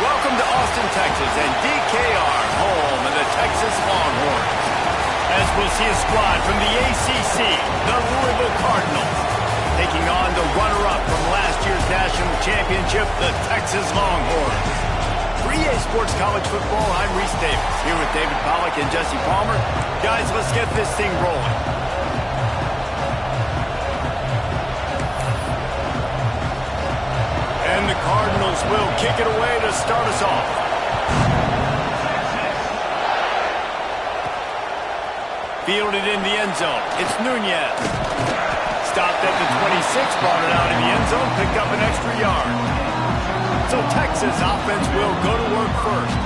Welcome to Austin, Texas, and DKR, home of the Texas Longhorns. As we'll see a squad from the ACC, the Louisville Cardinals, taking on the runner-up from last year's national championship, the Texas Longhorns. For EA Sports College Football, I'm Reese Davis, here with David Pollack and Jesse Palmer. Guys, let's get this thing rolling. And the Cardinals will kick it away to start us off. Fielded in the end zone. It's Nunez. Stopped at the 26, brought it out in the end zone, picked up an extra yard. So Texas offense will go to work first.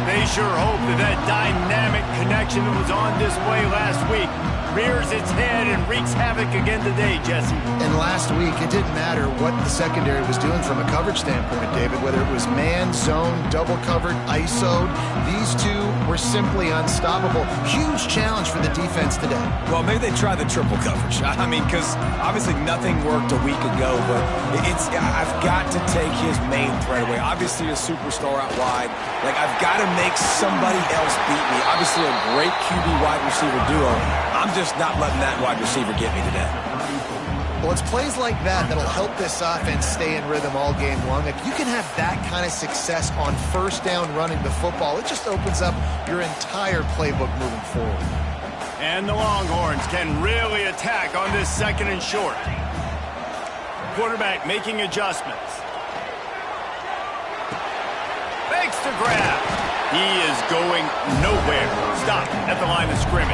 They sure hope that dynamic connection that was on display last week rears its head and wreaks havoc again today, Jesse. And last week, it didn't matter what the secondary was doing from a coverage standpoint, David, whether it was man, zone, double covered, ISO'd. These two were simply unstoppable. Huge challenge for the defense today. Well, maybe they try the triple coverage. I mean, because obviously nothing worked a week ago, but I've got to take his main threat away. Obviously a superstar out wide. Like, I've got to make somebody else beat me. Obviously a great QB wide receiver duo. I'm just not letting that wide receiver get me today. Well, it's plays like that that'll help this offense stay in rhythm all game long. If you can have that kind of success on first down running the football, it just opens up your entire playbook moving forward. And the Longhorns can really attack on this second and short. Quarterback making adjustments. Fakes to grab. He is going nowhere. Stop at the line of scrimmage.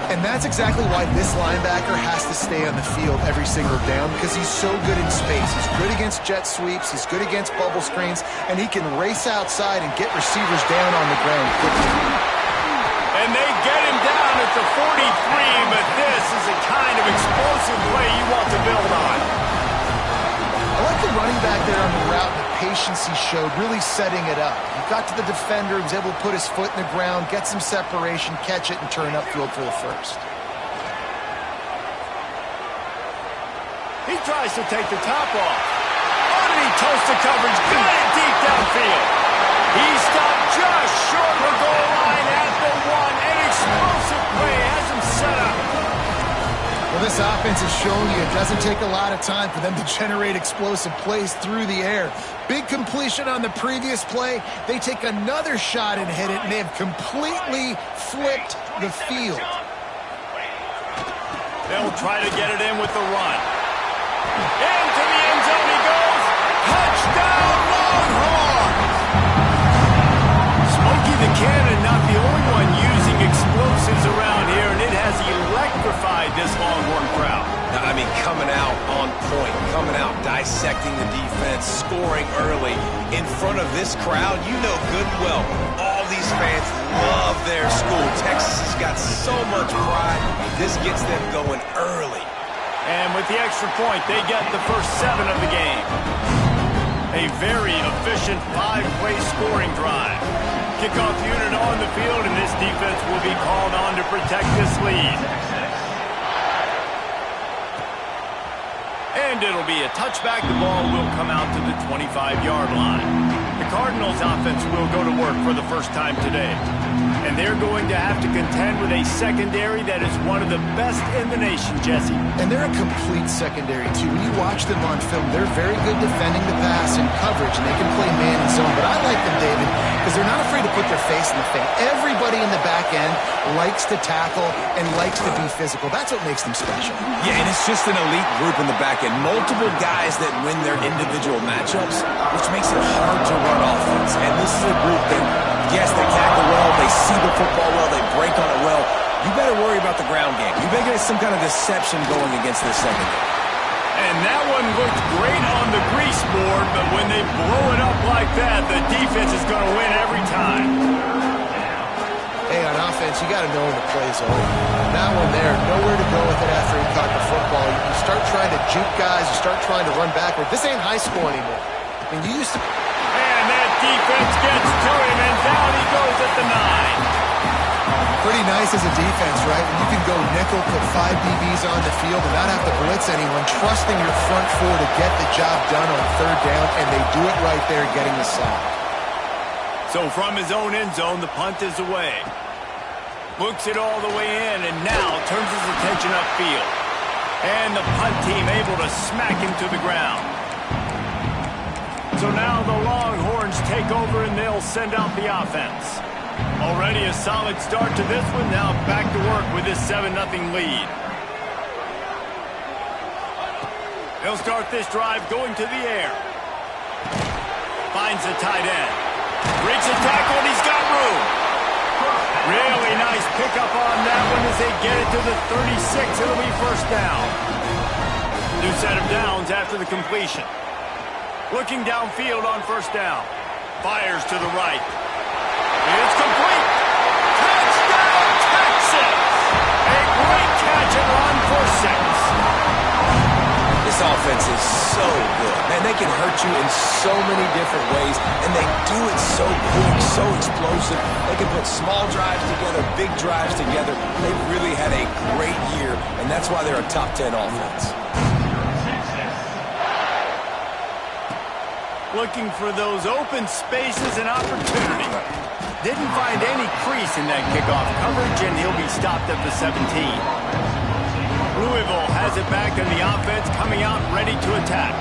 And that's exactly why this linebacker has to stay on the field every single down, because he's so good in space. He's good against jet sweeps, he's good against bubble screens, and he can race outside and get receivers down on the ground quickly. And they get him down at the 43, but this is a kind of explosive play you want to build on. I like the running back there on the route and the patience he showed, really setting it up. He got to the defender, he was able to put his foot in the ground, get some separation, catch it, and turn upfield for the first. He tries to take the top off. Oh, and he toasts the coverage, got it deep downfield. He stopped just short of the goal line at the one. An explosive play has him set up. Well, this offense has shown you it doesn't take a lot of time for them to generate explosive plays through the air. Big completion on the previous play. They take another shot and hit it, and they have completely flipped the field. They'll try to get it in with the run. Into the end zone he goes. Touchdown, Longhorns! Smokey the Cannon, not the only one using explosives around here, and it has electrified this Longhorn crowd. I mean, coming out on point, coming out dissecting the defense, scoring early in front of this crowd. You know good and well, all these fans love their school. Texas has got so much pride. This gets them going early. And with the extra point, they get the first 7 of the game. A very efficient 5-play scoring drive. Kickoff unit on the field, and this defense will be called on to protect this lead. And it'll be a touchback. The ball will come out to the 25-yard line. The Cardinals offense will go to work for the first time today. And they're going to have to contend with a secondary that is one of the best in the nation, Jesse. And they're a complete secondary, too. When you watch them on film, they're very good defending the pass and coverage, and they can play man and zone. But I like them, David, because they're not afraid to put their face in the fan. Everybody in the back end likes to tackle and likes to be physical. That's what makes them special. Yeah, and it's just an elite group in the back end. Multiple guys that win their individual matchups, which makes it hard to run offense. And this is a group that, yes, they tackle well, they see the football well, they break on it well. You better worry about the ground game. You better get some kind of deception going against this secondary. And that one looked great on the grease board, but when they blow it up like that, the defense is going to win every time. Hey, on offense, you got to know when the play's over. That one there, nowhere to go with it after he caught the football. You start trying to juke guys, you start trying to run backward. This ain't high school anymore. I mean, you used to... And that defense gets to him, and down he goes at the 9. Pretty nice as a defense, right? When you can go nickel, put 5 DBs on the field and not have to blitz anyone, trusting your front four to get the job done on third down, and they do it right there, getting the sack. So from his own end zone, the punt is away. Books it all the way in, and now turns his attention upfield. And the punt team able to smack him to the ground. So now the Longhorns take over, and they'll send out the offense. Already a solid start to this one. Now back to work with this 7-0 lead. They'll start this drive going to the air. Finds the tight end. Breaks a tackle, and he's got room. Really nice pickup on that one as they get it to the 36. It'll be first down. New set of downs after the completion. Looking downfield on first down. Fires to the right. It's complete. Touchdown, Texas! A great catch and run for 6. This offense is so good. Man, they can hurt you in so many different ways, and they do it so quick, so explosive. They can put small drives together, big drives together. They really had a great year, and that's why they're a top 10 offense. Looking for those open spaces and opportunity. Didn't find any crease in that kickoff coverage, and he'll be stopped at the 17. Louisville has it back in the offense, coming out ready to attack.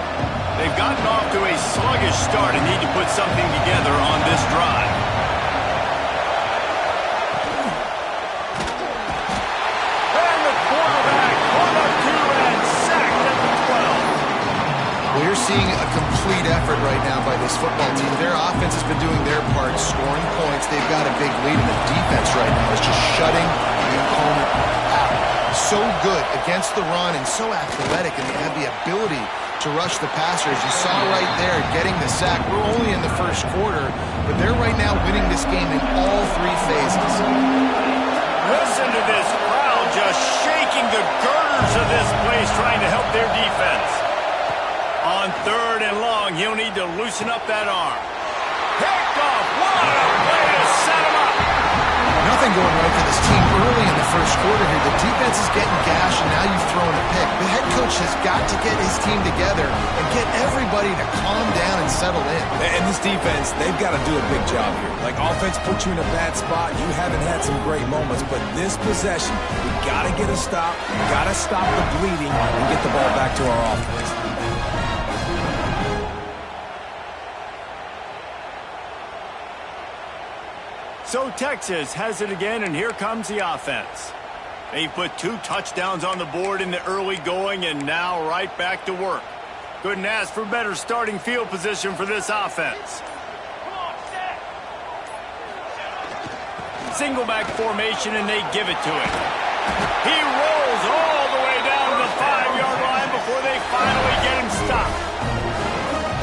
They've gotten off to a sluggish start and need to put something together on this drive. And the quarterback on the 2 and sacked at the 12. We're seeing a complete effort right now by this football team. Their offense has been doing their part, scoring points. They've got a big lead, and the defense right now is just shutting the opponent out. So good against the run and so athletic, and they have the ability to rush the passer. As you saw right there, getting the sack. We're only in the first quarter, but they're right now winning this game in all 3 phases. Listen to this crowd just shaking the girders of this place, trying to help their defense. On 3rd and long, he'll need to loosen up that arm. Picked off. What a way to set him up. Nothing going right for this team early in the first quarter here. The defense is getting gashed, and now you've thrown a pick. The head coach has got to get his team together and get everybody to calm down and settle in. And this defense, they've got to do a big job here. Like, offense put you in a bad spot. You haven't had some great moments, but this possession, we got to get a stop. We got to stop the bleeding and get the ball back to our offense. So Texas has it again, and here comes the offense. They put 2 touchdowns on the board in the early going, and now right back to work. Couldn't ask for better starting field position for this offense. Single back formation, and they give it to him. He rolls all the way down to the 5-yard line before they finally get him stopped.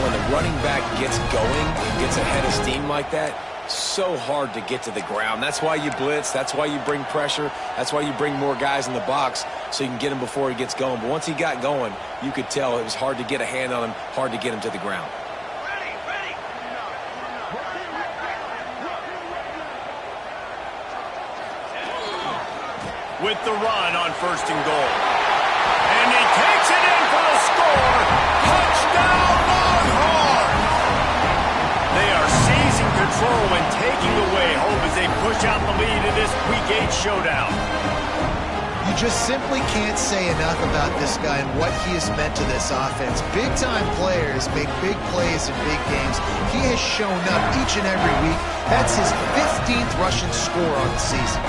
When the running back gets going and gets ahead of steam like that, so hard to get to the ground. That's why you blitz. That's why you bring pressure. That's why you bring more guys in the box so you can get him before he gets going. But once he got going, you could tell it was hard to get a hand on him, hard to get him to the ground. With the run on 1st and goal. And he takes it in for the score. Touchdown, Longhorns! They are seizing control and taking away hope as they push out the lead in this Week 8 showdown. You just simply can't say enough about this guy and what he has meant to this offense. Big-time players make big plays in big games. He has shown up each and every week. That's his 15th rushing score on the season.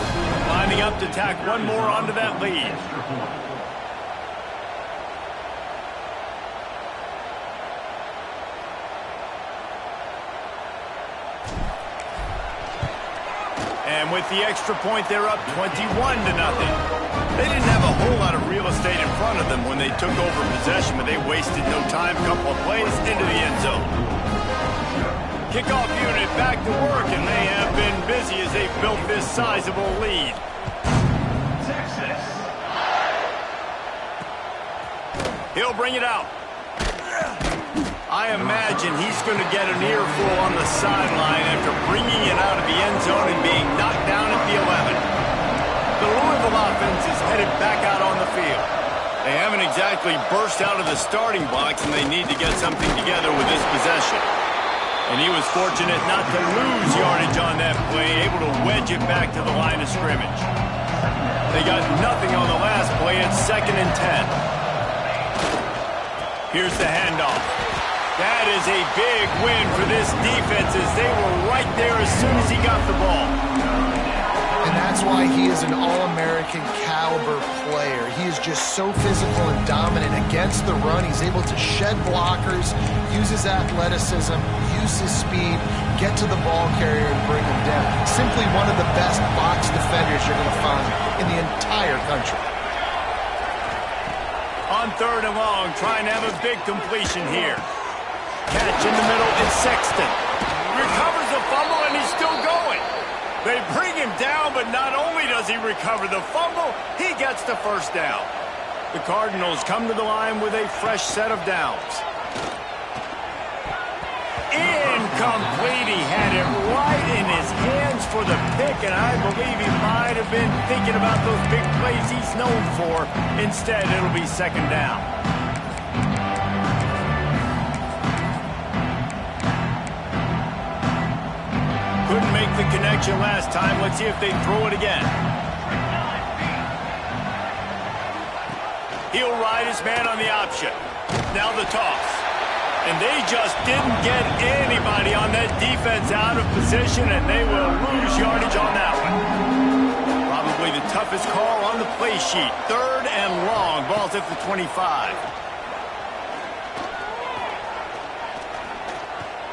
Lining up to tack one more onto that lead. And with the extra point, they're up 21-0. They didn't have a whole lot of real estate in front of them when they took over possession, but they wasted no time. Couple of plays into the end zone. Kickoff unit back to work, and they have been busy as they've built this sizable lead. Texas. He'll bring it out. I imagine he's going to get an earful on the sideline after bringing it out of the end zone and being knocked down at the 11. Louisville offense is headed back out on the field. They haven't exactly burst out of the starting blocks, and they need to get something together with this possession. And he was fortunate not to lose yardage on that play, able to wedge it back to the line of scrimmage. They got nothing on the last play. It's 2nd and 10. Here's the handoff. That is a big win for this defense as they were right there as soon as he got the ball. And that's why he is an All-American caliber player. He is just so physical and dominant against the run. He's able to shed blockers, use his athleticism, use his speed, get to the ball carrier and bring him down. Simply one of the best box defenders you're going to find in the entire country. On 3rd and long, trying to have a big completion here. Catch in the middle is Sexton. Recovers the fumble and he's still going. They bring him down, but not only does he recover the fumble, he gets the first down. The Cardinals come to the line with a fresh set of downs. Incomplete. He had it right in his hands for the pick, and I believe he might have been thinking about those big plays he's known for. Instead, it'll be 2nd down. Couldn't make the connection last time. Let's see if they throw it again. He'll ride his man on the option. Now the toss. And they just didn't get anybody on that defense out of position, and they will lose yardage on that one. Probably the toughest call on the play sheet. 3rd and long. Ball's at the 25.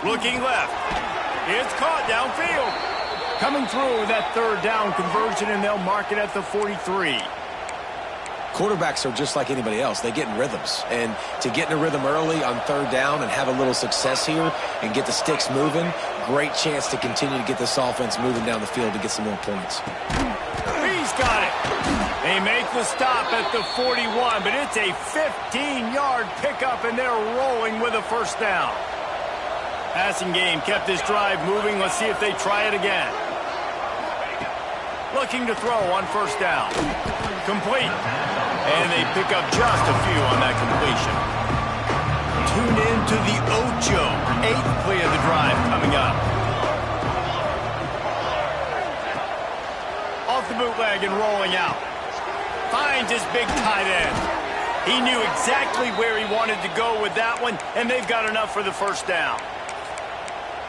Looking left. It's caught downfield. Coming through with that 3rd down conversion, and they'll mark it at the 43. Quarterbacks are just like anybody else. They get in rhythms. And to get in a rhythm early on 3rd down and have a little success here and get the sticks moving, great chance to continue to get this offense moving down the field to get some more points. He's got it. They make the stop at the 41, but it's a 15-yard pickup, and they're rolling with a 1st down. Passing game kept this drive moving. Let's see if they try it again. Looking to throw on 1st down. Complete. And they pick up just a few on that completion. Tune in to the Ocho. 8th play of the drive coming up. Off the bootleg and rolling out. Finds his big tight end. He knew exactly where he wanted to go with that one, and they've got enough for the 1st down.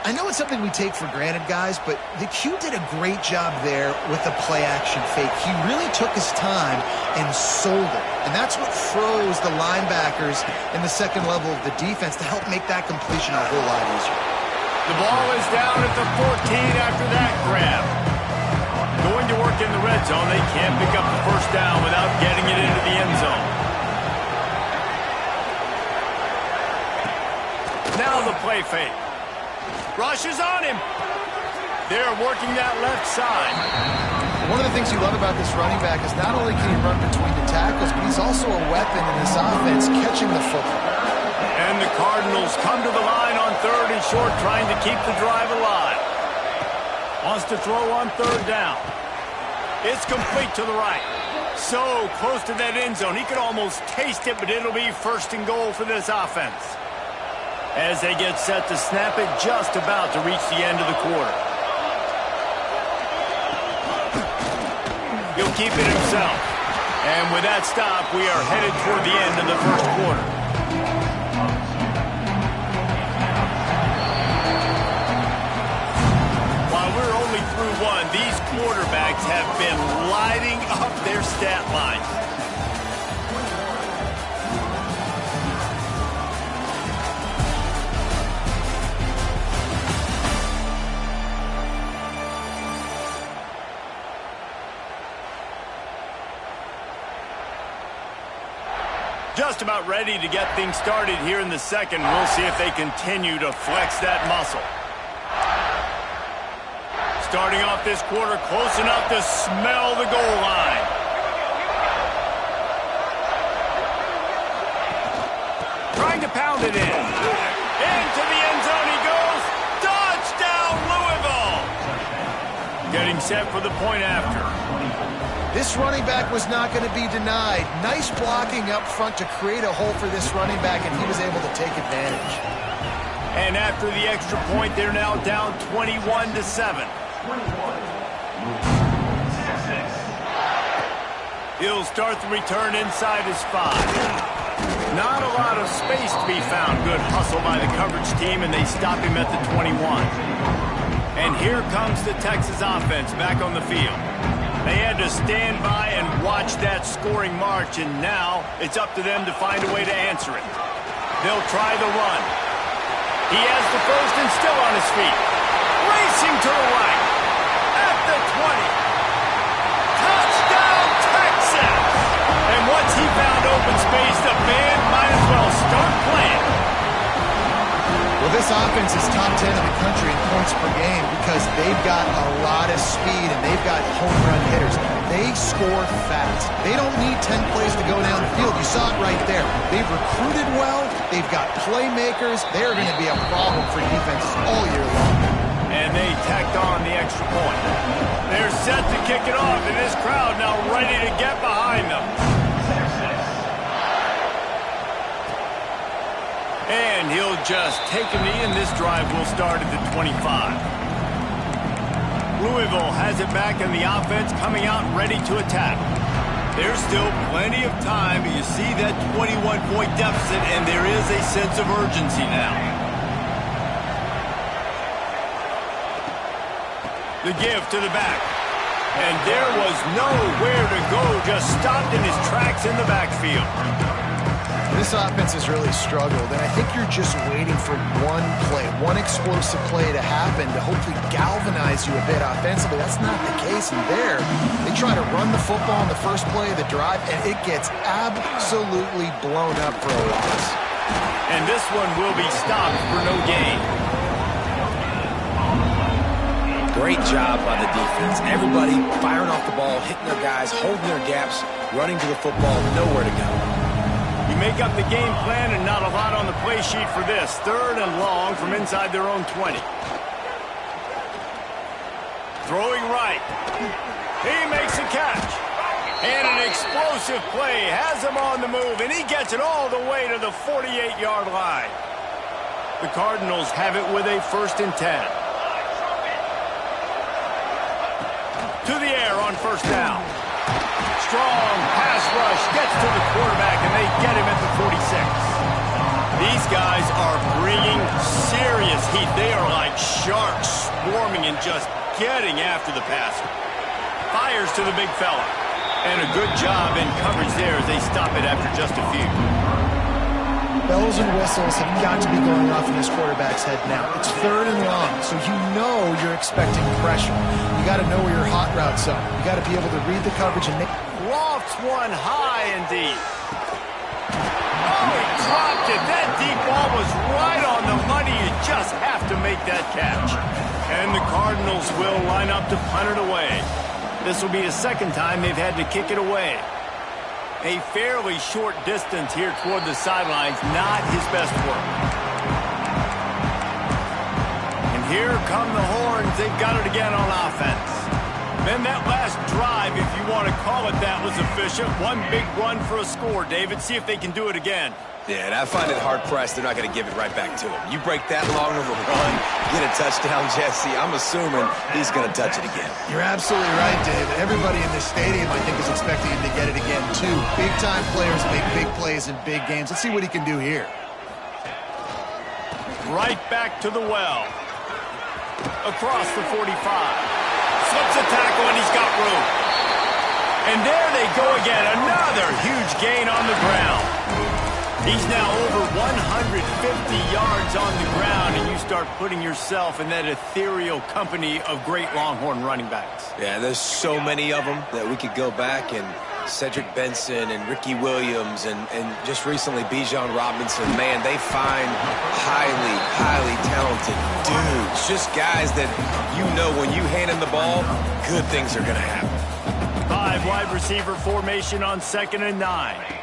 I know it's something we take for granted, guys, but the Q did a great job there with the play-action fake. He really took his time and sold it. And that's what froze the linebackers in the 2nd level of the defense to help make that completion a whole lot easier. The ball is down at the 14 after that grab. Going to work in the red zone. They can't pick up the 1st down without getting it into the end zone. Now the play fake. Rushes on him. They're working that left side. One of the things you love about this running back is not only can he run between the tackles, but he's also a weapon in this offense catching the football. And the Cardinals come to the line on 3rd and short, trying to keep the drive alive. Wants to throw on 3rd down. It's complete to the right. So close to that end zone. He could almost taste it, but it'll be 1st and goal for this offense. As they get set to snap it, just about to reach the end of the quarter. He'll keep it himself. And with that stop, we are headed toward the end of the 1st quarter. While we're only through one, these quarterbacks have been lighting up their stat line. Just about ready to get things started here in the 2nd. We'll see if they continue to flex that muscle. Starting off this quarter close enough to smell the goal line. Trying to pound it in. Into the end zone he goes. Touchdown, Louisville! Getting set for the point after. This running back was not going to be denied. Nice blocking up front to create a hole for this running back, and he was able to take advantage. And after the extra point, they're now down 21-7. He'll start the return inside his 5. Not a lot of space to be found. Good hustle by the coverage team, and they stop him at the 21. And here comes the Texas offense back on the field. They had to stand by and watch that scoring march, and now it's up to them to find a way to answer it. They'll try the run. He has the first and still on his feet. Racing to the right. At the 20. Touchdown, Texas! And once he found open space, the band might as well start playing. Well, this offense is top 10 in the country in points per game because they've got a lot of speed and they've got home run hitters. They score fast. They don't need 10 plays to go down the field. You saw it right there. They've recruited well. They've got playmakers. They're going to be a problem for defenses all year long. And they tacked on the extra point. They're set to kick it off, and this crowd now ready to get behind them. And he'll just take a knee, and this drive will start at the 25. Louisville has it back, and the offense coming out ready to attack. There's still plenty of time, but you see that 21-point deficit, and there is a sense of urgency now. The give to the back. And there was nowhere to go, just stopped in his tracks in the backfield. This offense has really struggled, and I think you're just waiting for one play, one explosive play to happen to hopefully galvanize you a bit offensively. That's not the case, and there, they try to run the football in the first play of the drive, and it gets absolutely blown up for a loss. And this one will be stopped for no gain. Great job by the defense. Everybody firing off the ball, hitting their guys, holding their gaps, running to the football, nowhere to go. You make up the game plan and not a lot on the play sheet for this. 3rd and long from inside their own 20. Throwing right. He makes a catch. And an explosive play has him on the move, and he gets it all the way to the 48-yard line. The Cardinals have it with a 1st and 10. To the air on 1st down. Strong pass rush gets to the quarterback, and they get him at the 46. These guys are bringing serious heat. They are like sharks swarming and just getting after the passer. Fires to the big fella. And a good job in coverage there as they stop it after just a few. Bells and whistles have got to be going off in this quarterback's head now. It's 3rd and long, so you know you're expecting pressure. You got to know where your hot routes are. You got to be able to read the coverage and make... Lofts one high and deep. Oh, he dropped it. That deep ball was right on the money. You just have to make that catch. And the Cardinals will line up to punt it away. This will be the 2nd time they've had to kick it away. A fairly short distance here toward the sidelines, not his best work. And here come the horns. They've got it again on offense. Then that last drive, if you want to call it that, was efficient. One big run for a score, David. See if they can do it again. Yeah, and I find it hard-pressed they're not going to give it right back to him. You break that long of a run, get a touchdown, Jesse, I'm assuming he's going to touch it again. You're absolutely right, David. Everybody in this stadium, I think, is expecting him to get it again, too. Big-time players make big plays in big games. Let's see what he can do here. Right back to the well. Across the 45. Slips a tackle, and he's got room. And there they go again. Another huge gain on the ground. He's now over 150 yards on the ground, and you start putting yourself in that ethereal company of great Longhorn running backs. Yeah, there's so many of them that we could go back, and Cedric Benson and Ricky Williams and just recently Bijan Robinson. Man, they find highly talented dudes. Just guys that you know when you hand them the ball, good things are going to happen. 5 wide receiver formation on 2nd and 9.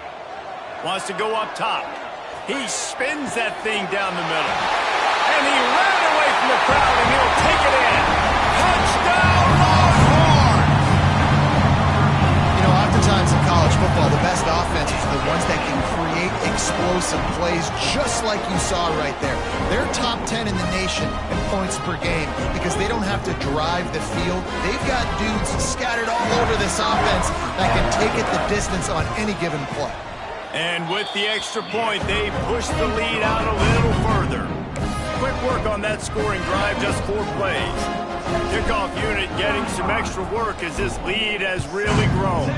Wants to go up top. He spins that thing down the middle. And he ran away from the crowd, and he'll take it in. Touchdown, Longhorn! the ones that can create explosive plays just like you saw right there. They're top 10 in the nation in points per game because they don't have to drive the field. They've got dudes scattered all over this offense that can take it the distance on any given play. And with the extra point, they push the lead out a little further. Quick work on that scoring drive, just 4 plays. Kickoff unit getting some extra work as this lead has really grown.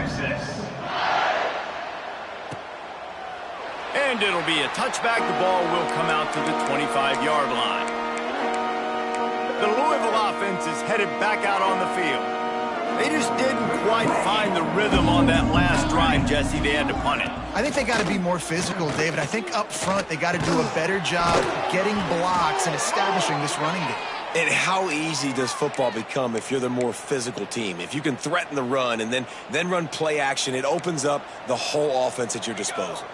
And it'll be a touchback. The ball will come out to the 25-yard line. The Louisville offense is headed back out on the field. They just didn't quite find the rhythm on that last drive, Jesse. They had to punt it. I think they got to be more physical, David. I think up front they got to do a better job getting blocks and establishing this running game. And how easy does football become if you're the more physical team? If you can threaten the run and then run play action, it opens up the whole offense at your disposal.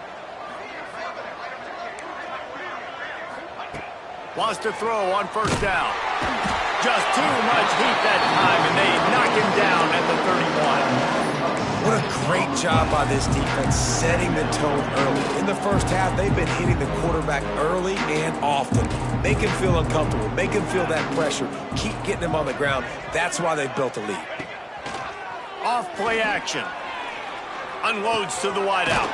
Wants to throw on first down. Just too much heat that time, and they knock him down at the 31. What a great job by this defense setting the tone early. In the first half, they've been hitting the quarterback early and often. Make him feel uncomfortable. Make him feel that pressure. Keep getting him on the ground. That's why they've built a lead. Off play action. Unloads to the wideout.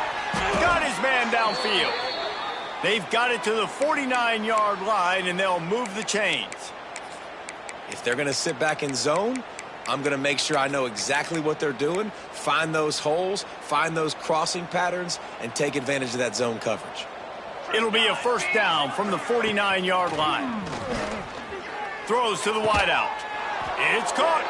Got his man downfield. They've got it to the 49-yard line, and they'll move the chains. If they're going to sit back in zone, I'm going to make sure I know exactly what they're doing, find those holes, find those crossing patterns, and take advantage of that zone coverage. It'll be a first down from the 49-yard line. Throws to the wideout. It's caught.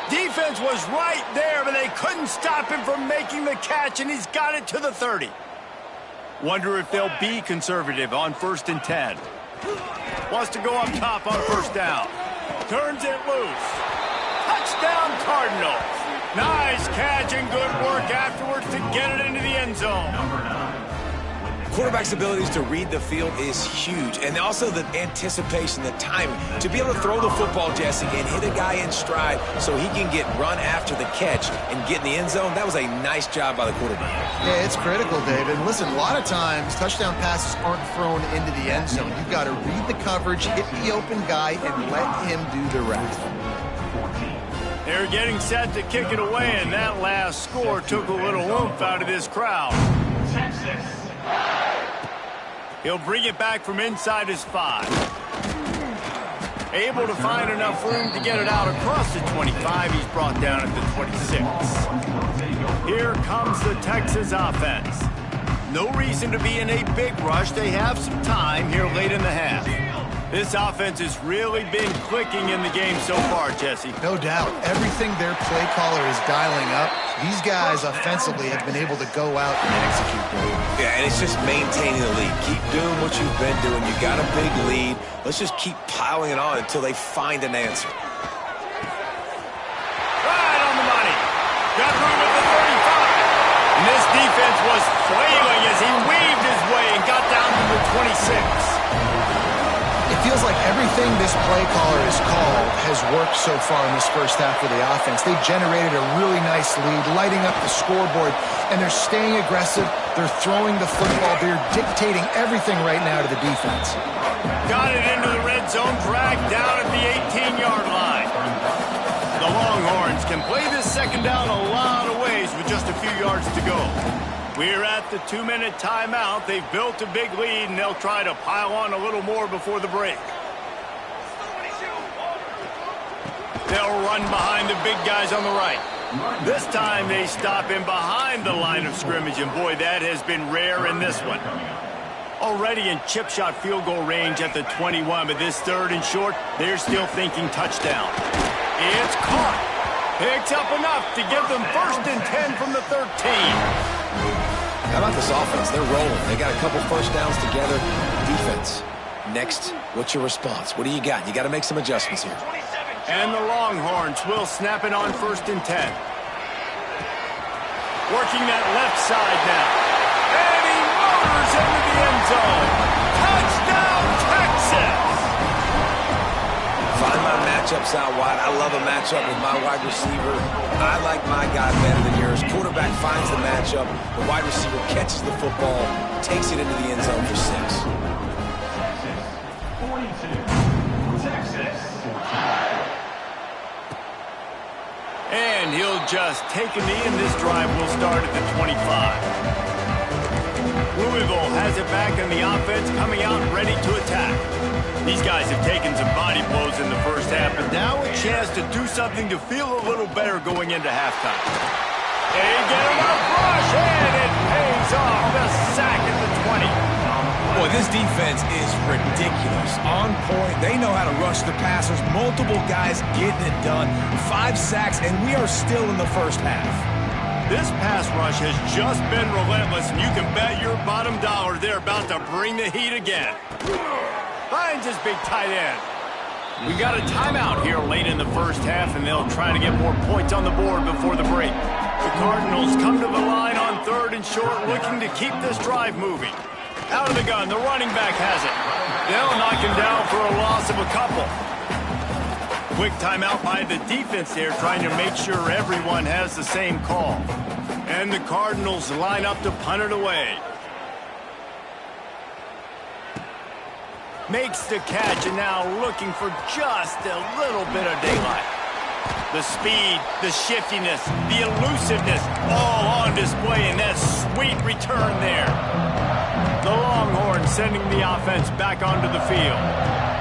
Defense was right there, but they couldn't stop him from making the catch, and he's got it to the 30. Wonder if they'll be conservative on 1st and 10. Wants to go up top on first down. Turns it loose. Touchdown Cardinals. Nice catch and good work afterwards to get it into the end zone. Quarterback's abilities to read the field is huge, and also the anticipation, the timing. To be able to throw the football, Jesse, and hit a guy in stride so he can get run after the catch and get in the end zone, that was a nice job by the quarterback. Yeah, it's critical, David. Listen, a lot of times touchdown passes aren't thrown into the end zone. You've got to read the coverage, hit the open guy, and let him do the rest. They're getting set to kick it away, and that last score took a little oomph out of this crowd. He'll bring it back from inside his 5. Able to find enough room to get it out across the 25. He's brought down at the 26. Here comes the Texas offense. No reason to be in a big rush. They have some time here late in the half. This offense has really been clicking in the game so far, Jesse. No doubt. Everything their play caller is dialing up, these guys offensively have been able to go out and execute. Yeah, and it's just maintaining the lead. Keep doing what you've been doing. You got a big lead. Let's just keep piling it on until they find an answer. Right on the money. Got room at the 35. And this defense was flailing as he weaved his way and got down to the 26. It feels like everything this play caller has called has worked so far in this first half of the offense. They've generated a really nice lead, lighting up the scoreboard, and they're staying aggressive. They're throwing the football. They're dictating everything right now to the defense. Got it into the red zone, dragged down at the 18-yard line. The Longhorns can play this second down a lot of ways with just a few yards to go. We're at the 2-minute timeout. They've built a big lead, and they'll try to pile on a little more before the break. They'll run behind the big guys on the right. This time they stop him behind the line of scrimmage, and boy, that has been rare in this one. Already in chip shot field goal range at the 21, but this 3rd and short, they're still thinking touchdown. It's caught. Picks up enough to give them 1st and 10 from the 13. How about this offense? They're rolling. They got a couple first downs together. Defense. Next, what's your response? What do you got? You got to make some adjustments here. And the Longhorns will snap it on 1st and 10. Working that left side now. And he motors into the end zone. Touchdown, Texas! Find my match matchups out wide. I love a matchup with my wide receiver. I like my guy better than yours. Quarterback finds the matchup. The wide receiver catches the football, takes it into the end zone for 6. And he'll just take a knee, and this drive will start at the 25. Louisville has it back, and the offense coming out ready to attack. These guys have taken some body blows in the first half, but now a chance to do something to feel a little better going into halftime. They get him a rush, and it pays off. The sack at the 20. Boy, this defense is ridiculous. On point. They know how to rush the passers. Multiple guys getting it done. 5 sacks, and we are still in the first half. This pass rush has just been relentless, and you can bet your bottom dollar they're about to bring the heat again. Finds his big tight end. We got a timeout here late in the first half, and they'll try to get more points on the board before the break. The Cardinals come to the line on 3rd and short, looking to keep this drive moving. Out of the gun, the running back has it. They'll knock him down for a loss of a couple. Quick timeout by the defense there, trying to make sure everyone has the same call. And the Cardinals line up to punt it away. Makes the catch, and now looking for just a little bit of daylight. The speed, the shiftiness, the elusiveness, all on display in that sweet return there. The Longhorns sending the offense back onto the field.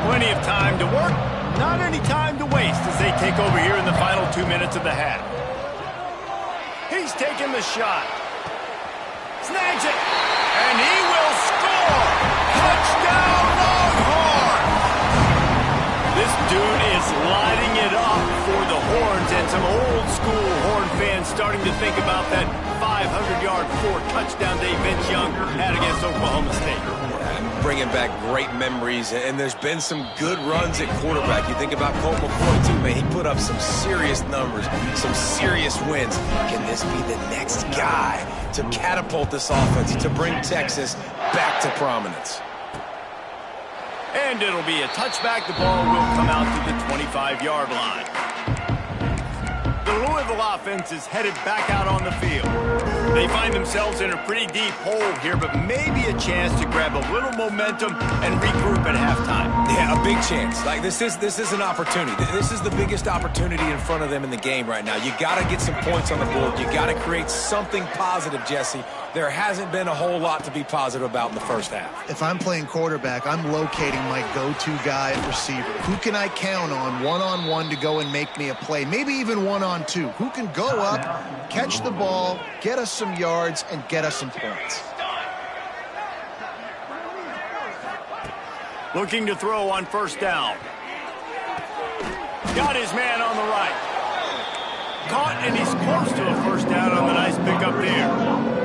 Plenty of time to work. Not any time to waste as they take over here in the final 2 minutes of the half. He's taking the shot. Snags it. And he will score. Touchdown Longhorn. This dude is lighting it up for the Horns, and some old school Horn fans starting to think about that 500-yard 4-touchdown day Vince Young had against Oklahoma State. Bringing back great memories, and there's been some good runs at quarterback. You think about Colt McCoy, too, man. He put up some serious numbers, some serious wins. Can this be the next guy to catapult this offense, to bring Texas back to prominence? And it'll be a touchback. The ball will come out to the 25-yard line. The Louisville offense is headed back out on the field. They find themselves in a pretty deep hole here, but maybe a chance to grab a little momentum and regroup at halftime. Yeah, a big chance. Like, this is an opportunity. This is the biggest opportunity in front of them in the game right now. You got to get some points on the board. You got to create something positive, Jesse. There hasn't been a whole lot to be positive about in the first half. If I'm playing quarterback, I'm locating my go-to guy at receiver. Who can I count on one-on-one to go and make me a play? Maybe even one-on-two. Who can go up, catch the ball, get us some yards, and get us some points? Looking to throw on first down. Got his man on the right. Caught, and he's close to a first down on the nice pickup there.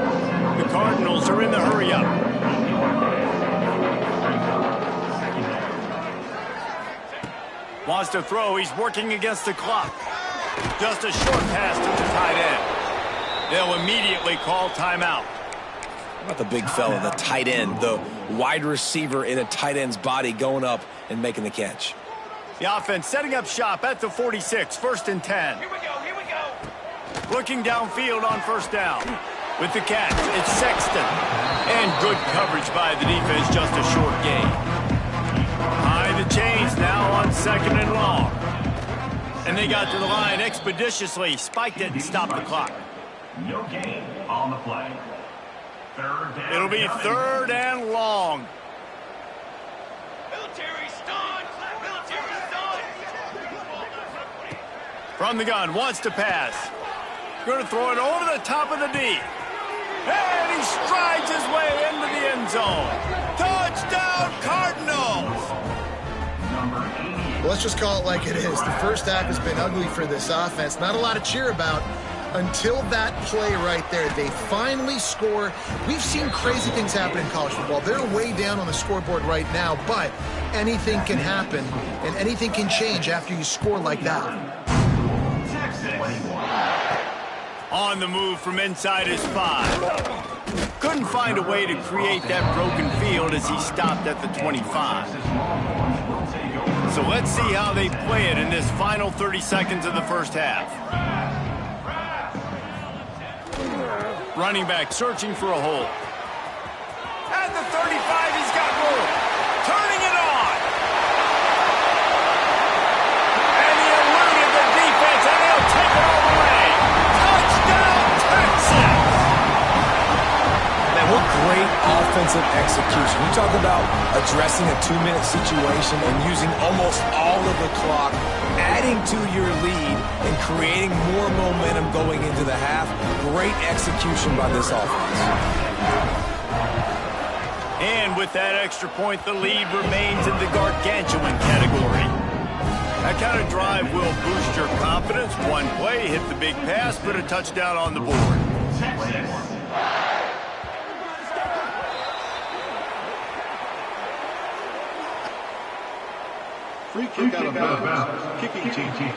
The Cardinals are in the hurry-up. Wants to throw. He's working against the clock. Just a short pass to the tight end. They'll immediately call timeout. How about the big fella, the tight end, the wide receiver in a tight end's body going up and making the catch? The offense setting up shop at the 46, 1st and 10. Here we go. Looking downfield on first down. With the catch, it's Sexton. And good coverage by the defense, just a short gain. High the chains now on 2nd and long. And they got to the line expeditiously, spiked it and stopped the clock. No gain on the play. It'll be 3rd and long. Military stun! Military stun! From the gun, wants to pass. Going to throw it over the top of the D. And he strides his way into the end zone. Touchdown, Cardinals! Well, let's just call it like it is. The first half has been ugly for this offense. Not a lot to cheer about until that play right there. They finally score. We've seen crazy things happen in college football. They're way down on the scoreboard right now, but anything can happen, and anything can change after you score like that. On the move from inside his 5. Couldn't find a way to create that broken field as he stopped at the 25. So let's see how they play it in this final 30 seconds of the first half. Running back searching for a hole. At the 35, he's got room. Turning it on. And he eluded the defense, and he'll take it all the way. Touchdown, Texas! Man, what great offensive execution. You talk about addressing a 2-minute situation and using almost all of the clock, adding to your lead and creating more momentum going into the half. Great execution by this offense. And with that extra point, the lead remains in the gargantuan category. That kind of drive will boost your confidence. One play, hit the big pass, put a touchdown on the board. Free kick out of bounds. Kicking team.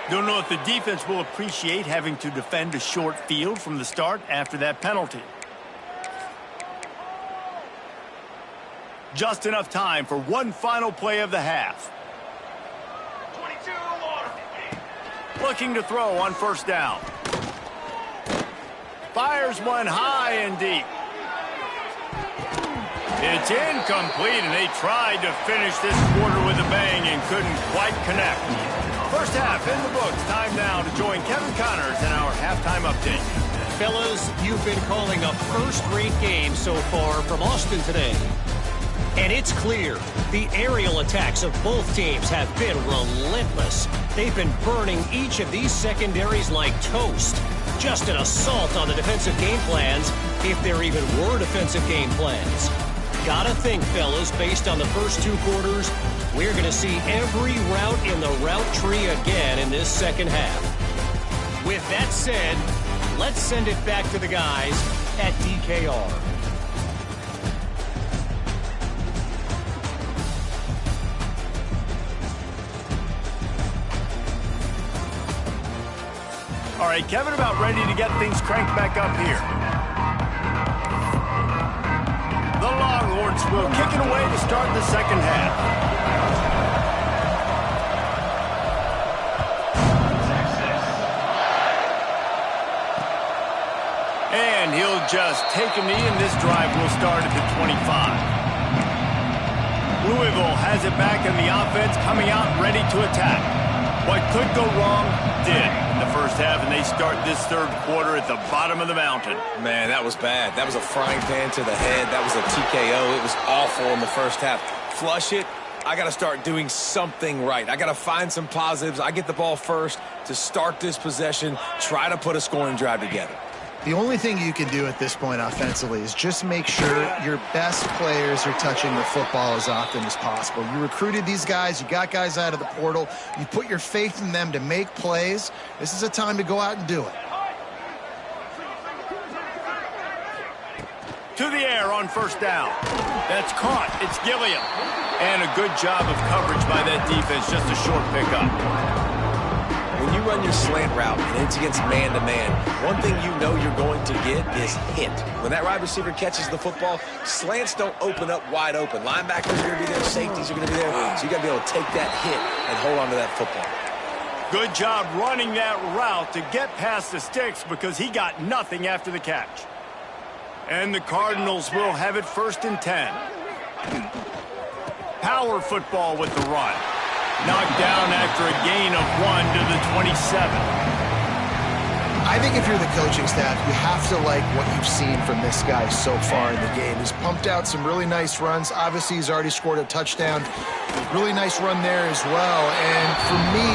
Don't know if the defense will appreciate having to defend a short field from the start after that penalty. Just enough time for one final play of the half. 22. Looking to throw on first down. Fires one high and deep. It's incomplete, and they tried to finish this quarter with a bang and couldn't quite connect. First half in the books. Time now to join Kevin Connors in our halftime update. Fellas, you've been calling a first-rate game so far from Austin today. And it's clear, the aerial attacks of both teams have been relentless. They've been burning each of these secondaries like toast. Just an assault on the defensive game plans, if there even were defensive game plans. Gotta think, fellas, based on the first 2 quarters, we're going to see every route in the route tree again in this second half. With that said, let's send it back to the guys at DKR. All right, Kevin, about ready to get things cranked back up here. The Longhorns will kick it away to start the second half. And he'll just take a knee, and this drive will start at the 25. Louisville has it back, and the offense coming out ready to attack. What could go wrong did in the first half, and they start this third quarter at the bottom of the mountain. Man, that was bad. That was a frying pan to the head. That was a TKO. It was awful in the first half. Flush it. I got to start doing something right. I got to find some positives. I get the ball first to start this possession, try to put a scoring drive together. The only thing you can do at this point offensively is just make sure your best players are touching the football as often as possible. You recruited these guys. You got guys out of the portal. You put your faith in them to make plays. This is a time to go out and do it. To the air on first down. That's caught. It's Gilliam. And a good job of coverage by that defense. Just a short pickup. When you run your slant route and it's against man-to-man, one thing you know you're going to get is hit. When that wide receiver catches the football, slants don't open up wide open. Linebackers are going to be there, safeties are going to be there, so you got to be able to take that hit and hold on to that football. Good job running that route to get past the sticks because he got nothing after the catch. And the Cardinals will have it 1st and 10. Power football with the run. Knocked down after a gain of 1 to the 27. I think if you're the coaching staff, you have to like what you've seen from this guy so far in the game. He's pumped out some really nice runs. Obviously, he's already scored a touchdown. Really nice run there as well. And for me,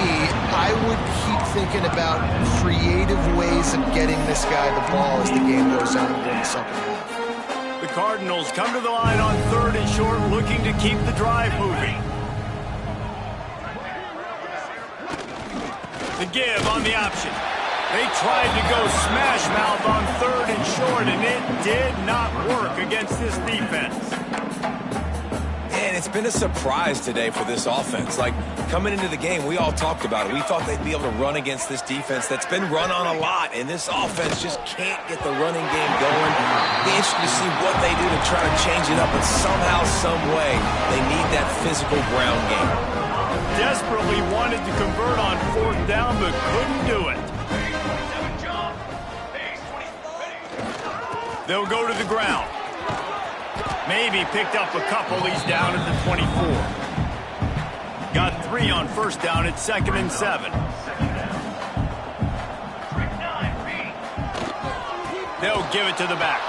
I would keep thinking about creative ways of getting this guy the ball as the game goes on in the second half. The Cardinals come to the line on 3rd and short, looking to keep the drive moving. The give on the option. They tried to go smash mouth on 3rd and short, and it did not work against this defense. And it's been a surprise today for this offense. Like, coming into the game, we all talked about it. We thought they'd be able to run against this defense that's been run on a lot, and this offense just can't get the running game going. Be interesting to see what they do to try to change it up, but somehow, some way, they need that physical ground game. Desperately wanted to convert on 4th down, but couldn't do it. They'll go to the ground. Maybe picked up a couple. He's down at the 24. Got 3 on 1st down at 2nd and 7. They'll give it to the back.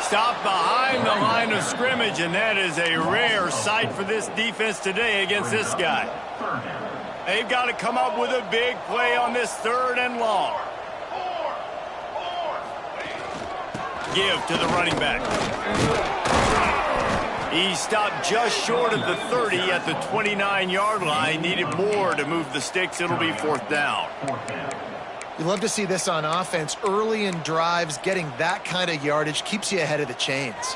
Stop behind the line of scrimmage, and that is a rare sight for this defense today against this guy. They've got to come up with a big play on this 3rd and long. Give to the running back. He stopped just short of the 30 at the 29-yard line. Needed more to move the sticks. It'll be 4th down. You love to see this on offense. Early in drives, getting that kind of yardage keeps you ahead of the chains.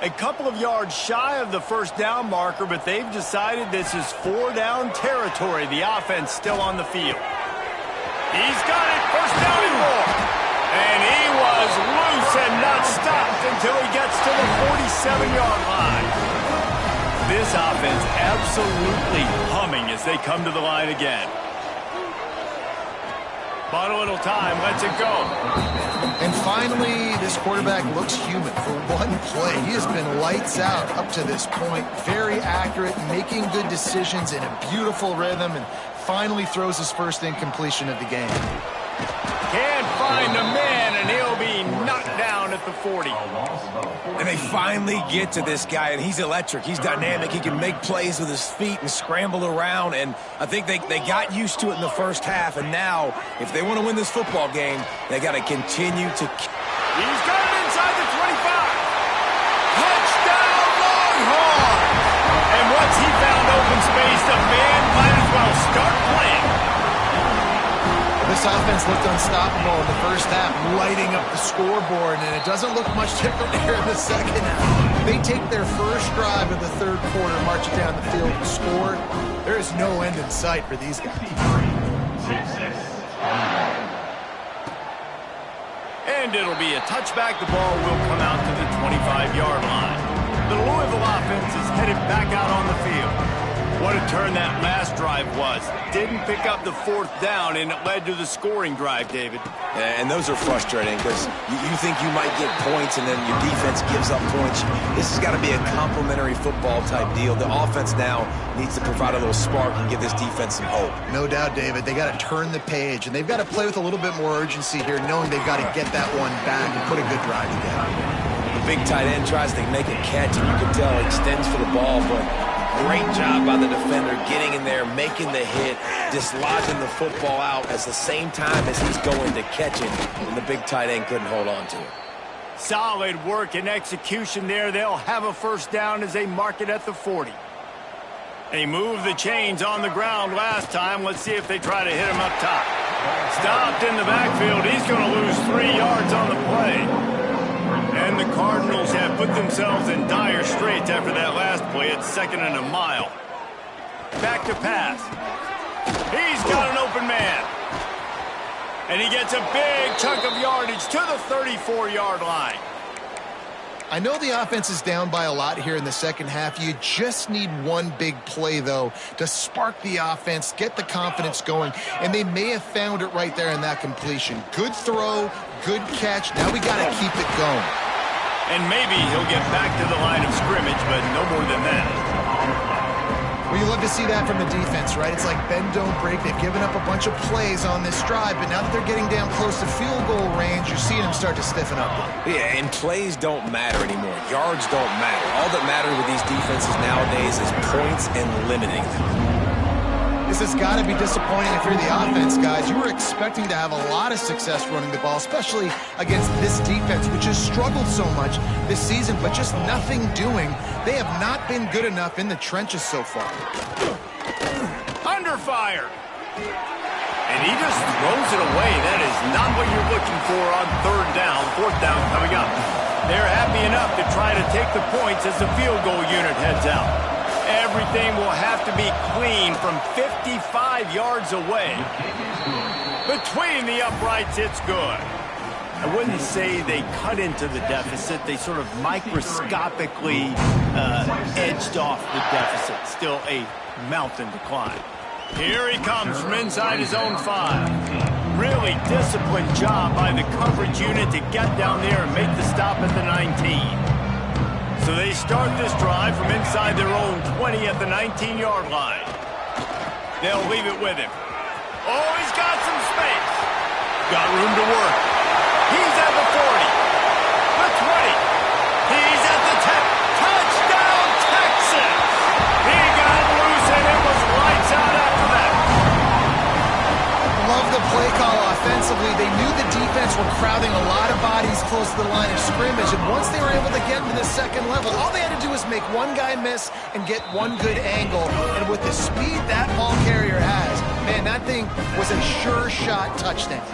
A couple of yards shy of the 1st down marker, but they've decided this is 4-down territory. The offense still on the field. He's got it. 1st down and more. And he was loose and not stopped until he gets to the 47-yard line. This offense absolutely humming as they come to the line again. Bought a little time, lets it go. And finally, this quarterback looks human for one play. He has been lights out up to this point. Very accurate, making good decisions in a beautiful rhythm, and finally throws his first incompletion of the game. Can't find a man, and he'll be knocked down at the 40. And they finally get to this guy, and he's electric. He's dynamic. He can make plays with his feet and scramble around, and I think they got used to it in the first half, and now, if they want to win this football game, they got to continue to... He's got it inside the 25. Touchdown, Longhorn! And once he found open space, the man might as well start playing. This offense looked unstoppable in the first half, lighting up the scoreboard, and it doesn't look much different here in the second half. They take their first drive of the 3rd quarter, march it down the field, and score. There is no end in sight for these guys. And it'll be a touchback. The ball will come out to the 25-yard line. The Louisville offense is headed back out on the field. What a turn that last drive was. Didn't pick up the 4th down, and it led to the scoring drive, David. Yeah, and those are frustrating because you think you might get points and then your defense gives up points. This has got to be a complementary football type deal. The offense now needs to provide a little spark and give this defense some hope. No doubt, David. They got to turn the page, and they've got to play with a little bit more urgency here, knowing they've got to get that one back and put a good drive together. The big tight end tries to make a catch, and you can tell he extends for the ball, but great job by the defender getting in there, making the hit, dislodging the football out at the same time as he's going to catch it, and the big tight end couldn't hold on to it. Solid work and execution there. They'll have a 1st down as they mark it at the 40. They moved the chains on the ground last time. Let's see if they try to hit him up top. Stopped in the backfield. He's going to lose 3 yards on the play. And the Cardinals have put themselves in dire straits after that last play. It's 2nd and a mile. Back to pass. He's got an open man. And he gets a big chunk of yardage to the 34-yard line. I know the offense is down by a lot here in the second half. You just need one big play, though, to spark the offense, get the confidence going, and they may have found it right there in that completion. Good throw, good catch. Now we got to keep it going. And maybe he'll get back to the line of scrimmage, but no more than that. Well, you love to see that from the defense, right? It's like bend, don't break. They've given up a bunch of plays on this drive, but now that they're getting down close to field goal range, you're seeing them start to stiffen up. Yeah, and plays don't matter anymore. Yards don't matter. All that matters with these defenses nowadays is points and limiting them. This has got to be disappointing if you're the offense, guys. You were expecting to have a lot of success running the ball, especially against this defense, which has struggled so much this season, but just nothing doing. They have not been good enough in the trenches so far. Under fire. And he just throws it away. That is not what you're looking for on 3rd down. 4th down coming up. They're happy enough to try to take the points as the field goal unit heads out. everything will have to be clean from 55 yards away. Between the uprights, it's good. I wouldn't say they cut into the deficit. They sort of microscopically edged off the deficit. Still a mountain to climb. Here he comes from inside his own 5. Really disciplined job by the coverage unit to get down there and make the stop at the 19. So they start this drive from inside their own 20 at the 19-yard line. They'll leave it with him. Oh, he's got some space. Got room to work. He's at the 40, the 20. He's at the 10. Touchdown, Texas! He got loose, and it was lights out after that. Love the play call offensively. They knew the defense were crowding a lot of bodies close to the line of scrimmage, and once they were able to get into the second level, all they had to do was make one guy miss and get one good angle. And with the speed that ball carrier has, man, that thing was a sure shot touchdown.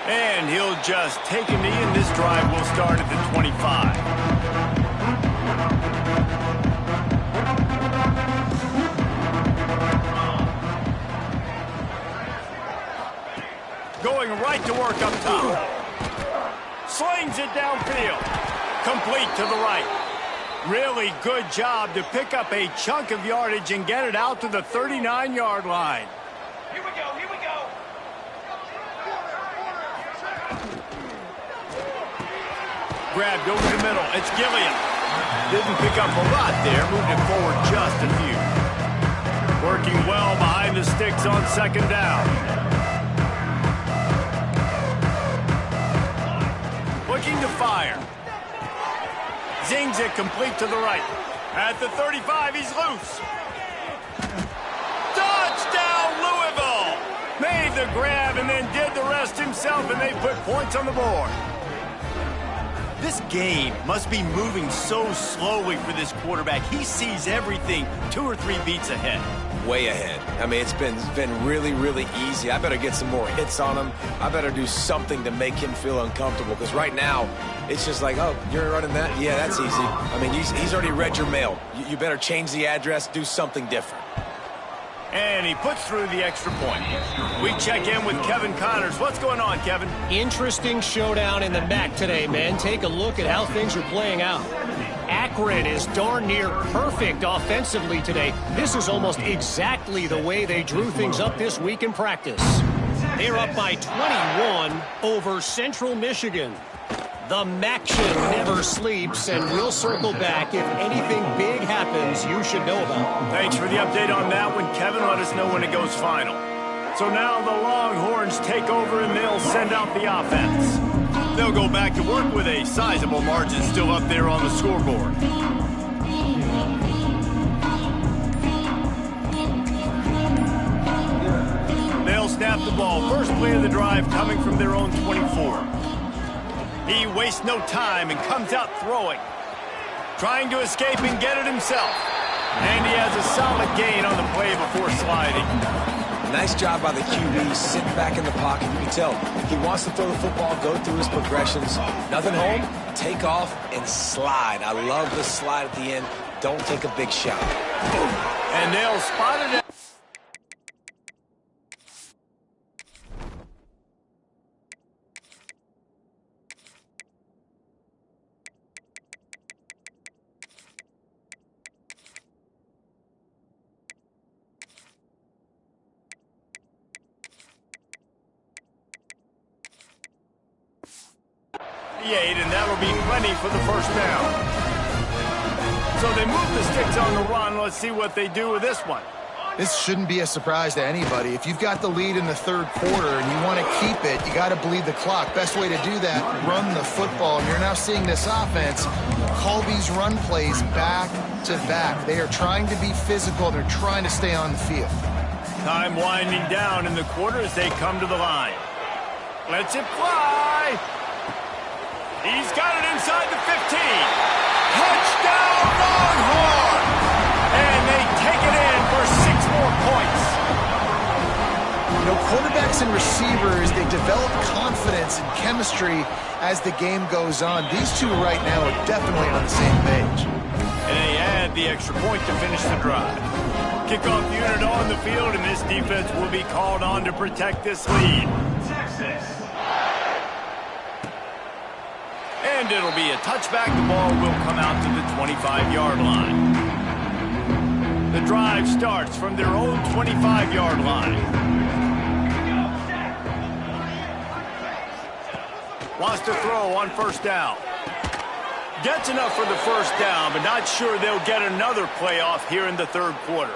And he'll just take a knee, and this drive will start at the 25. Going right to work up top. Slings it downfield. Complete to the right. Really good job to pick up a chunk of yardage and get it out to the 39-yard line. Here we go, here we go. Grabbed over the middle. It's Gilliam. Didn't pick up a lot there. Moved it forward just a few. Working well behind the sticks on second down. Looking to fire. Zings it complete to the right. At the 35, he's loose. Touchdown, Louisville! Made the grab and then did the rest himself, and they put points on the board. This game must be moving so slowly for this quarterback. He sees everything 2 or 3 beats ahead. Way ahead. I mean, it's been really, really easy. I better get some more hits on him. I better do something to make him feel uncomfortable, because right now, it's just like, oh, you're running that? Yeah, that's easy. I mean, he's already read your mail. You better change the address, do something different. And he puts through the extra point. We check in with Kevin Connors. What's going on, Kevin? Interesting showdown in the MAC today, man. Take a look at how things are playing out. Akron is darn near perfect offensively today. This is almost exactly the way they drew things up this week in practice. They're up by 21 over Central Michigan. The MACtion never sleeps, and we'll circle back if anything big happens you should know about. Thanks for the update on that one, Kevin. Let us know when it goes final. So now the Longhorns take over, and they'll send out the offense. They'll go back to work with a sizable margin still up there on the scoreboard. They'll snap the ball. First play of the drive coming from their own 24. He wastes no time and comes out throwing. Trying to escape and get it himself. And he has a solid gain on the play before sliding. Nice job by the QB, sitting back in the pocket. You can tell he wants to throw the football, go through his progressions. Nothing home, take off, and slide. I love the slide at the end. Don't take a big shot. And they'll spot it. And that'll be plenty for the first down. So they move the sticks on the run. Let's see what they do with this one. This shouldn't be a surprise to anybody. If you've got the lead in the third quarter and you want to keep it, you got to bleed the clock. Best way to do that, run the football. And you're now seeing this offense call these run plays back to back. They are trying to be physical. They're trying to stay on the field. Time winding down in the quarter as they come to the line. Lets it fly. He's got it inside the 15. Touchdown, Longhorns! And they take it in for 6 more points. You know, quarterbacks quarterbacks and receivers, they develop confidence and chemistry as the game goes on. These two right now are definitely on the same page. And they add the extra point to finish the drive. Kickoff unit on the field, and this defense will be called on to protect this lead. And it'll be a touchback. The ball will come out to the 25-yard line. The drive starts from their own 25-yard line. Wants to throw on first down. Gets enough for the first down, but not sure they'll get another play off here in the third quarter.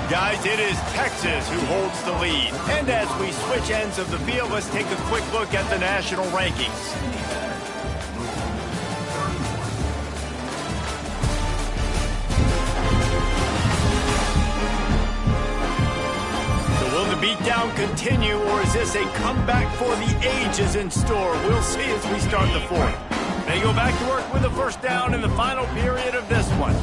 Guys, it is Texas who holds the lead. And as we switch ends of the field, let's take a quick look at the national rankings. So will the beatdown continue, or is this a comeback for the ages in store? We'll see as we start the fourth. They go back to work with a first down in the final period of this one.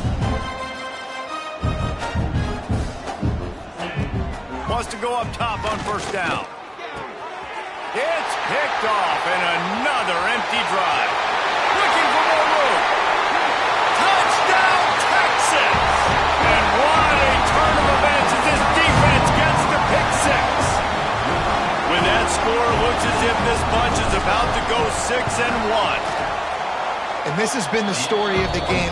Wants to go up top on first down. It's picked off, and another empty drive. Looking for more room. Touchdown, Texas! And what a turn of events as this defense gets the pick six. With that score, it looks as if this bunch is about to go 6-1. And this has been the story of the game.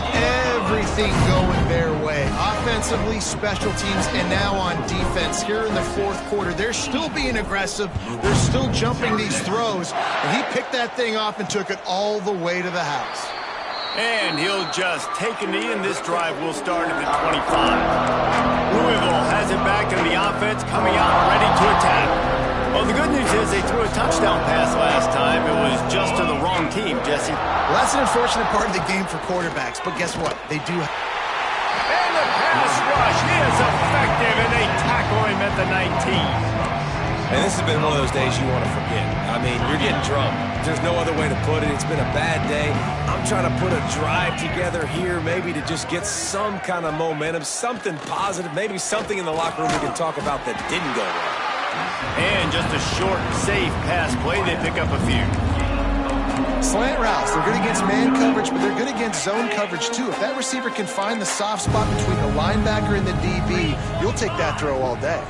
Everything going their way. Offensively, special teams, and now on defense. Here in the fourth quarter, they're still being aggressive. They're still jumping these throws. And he picked that thing off and took it all the way to the house. And he'll just take a knee, and this drive will start at the 25. Louisville has it back, and the offense coming out ready to attack. Well, the good news is they threw a touchdown pass last time. It was just to the wrong team, Jesse. Well, that's an unfortunate part of the game for quarterbacks, but guess what? They do. And the pass rush is effective, and they tackle him at the 19. And this has been one of those days you want to forget. I mean, you're getting drunk. There's no other way to put it. It's been a bad day. I'm trying to put a drive together here, maybe to just get some kind of momentum, something positive, maybe something in the locker room we can talk about that didn't go well. And just a short, safe pass play. They pick up a few. Slant routes. They're good against man coverage, but they're good against zone coverage, too. If that receiver can find the soft spot between the linebacker and the DB, you'll take that throw all day.